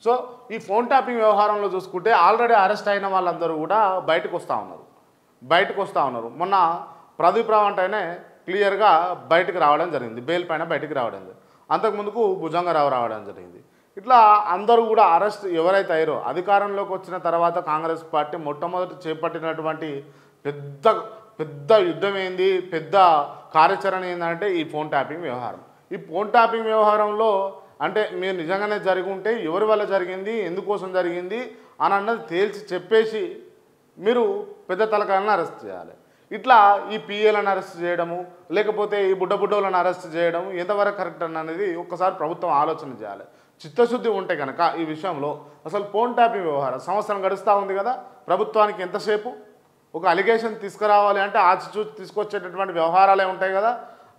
So ఈ phone tapping వ్యవహారంలో చూసుకుంటే ఆల్రెడీ అరెస్ట్ అయిన వాళ్ళందరూ కూడా బయటకు వస్తూ ఉన్నారు. మొన్న ప్రదీప్ రావు అంటేనే క్లియర్గా బయటకు రావడం జరిగింది, బెయిల్ పైన బయటకు రావడం జరిగింది. అంతకుముందుకు భుజంగరావు రావడం జరిగింది. ఇట్లా అందరూ కూడా అరెస్ట్ ఎవరైతే అయ్యారో, అధికారంలోకి వచ్చిన తర్వాత కాంగ్రెస్ పార్టీ మొట్టమొదటి చేపట్టినటువంటి పెద్ద పెద్ద యుద్ధం ఏంది, పెద్ద కార్యాచరణ ఏంటంటే ఈ ఫోన్ ట్యాపింగ్ వ్యవహారం. ఈ ఫోన్ ట్యాపింగ్ వ్యవహారంలో అంటే మీరు నిజంగానే జరిగి ఉంటే ఎవరి వల్ల జరిగింది, ఎందుకోసం జరిగింది అని అన్నది తేల్చి చెప్పేసి మీరు పెద్ద తలకాయలను అరెస్ట్ చేయాలి. ఇట్లా ఈ పిఏలను అరెస్ట్ చేయడము, లేకపోతే ఈ బుడ్డోళ్ళని అరెస్ట్ చేయడం ఎంతవరకు కరెక్ట్ అనేది ఒక్కసారి ప్రభుత్వం ఆలోచన చేయాలి. చిత్తశుద్ధి ఉంటే కనుక ఈ విషయంలో అసలు ఫోన్ ట్యాపింగ్ వ్యవహారం సంవత్సరం గడుస్తూ ఉంది కదా, ప్రభుత్వానికి ఎంతసేపు ఒక అలిగేషన్ తీసుకురావాలి అంటే ఆచిచూచి తీసుకొచ్చేటటువంటి వ్యవహారాలే ఉంటాయి కదా.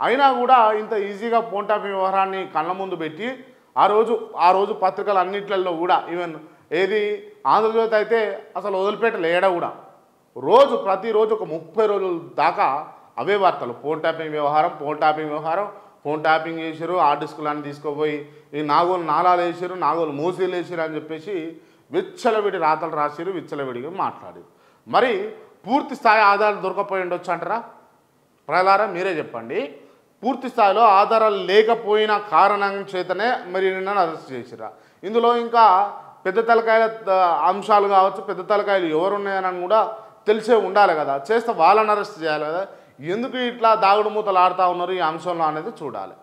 అయినా కూడా ఇంత ఈజీగా ఫోన్ ట్యాపింగ్ వ్యవహారాన్ని కళ్ళ ముందు పెట్టి ఆ రోజు పత్రికలు అన్నింటిలో కూడా ఈవెన్ ఏది ఆంధ్రజ్యోతి అయితే అసలు వదిలిపెట్టలేడ కూడా ప్రతిరోజు ఒక 30 రోజుల దాకా అవే వార్తలు, ఫోన్ ట్యాపింగ్ వ్యవహారం, ఫోన్ ట్యాపింగ్ చేసారు, హార్డ్ డిస్కులన్నీ తీసుకుపోయి ఈ నాగోలు నాలాలు వేసారు, నాగోలు మూసీలు వేసారు అని చెప్పేసి విచ్చలవిడి రాతలు రాసిరు, విచ్చలవిడిగా మాట్లాడారు. మరి పూర్తి స్థాయి ఆధారాలు దొరకపోయి ఉండొచ్చు అంటారా? ప్రజలారా మీరే చెప్పండి. పూర్తి స్థాయిలో ఆధారాలు లేకపోయిన కారణం చేతనే మరి నన్ను అరెస్ట్ చేసిరా? ఇందులో ఇంకా పెద్ద తలకాయల అంశాలు కావచ్చు, పెద్ద తలకాయలు ఎవరున్నాయని కూడా తెలిసే ఉండాలి కదా. చేస్తే వాళ్ళని అరెస్ట్ చేయాలి కదా. ఎందుకు ఇట్లా దాగుడు మూతలు ఆడుతూ ఉన్నారు ఈ అంశంలో అనేది చూడాలి.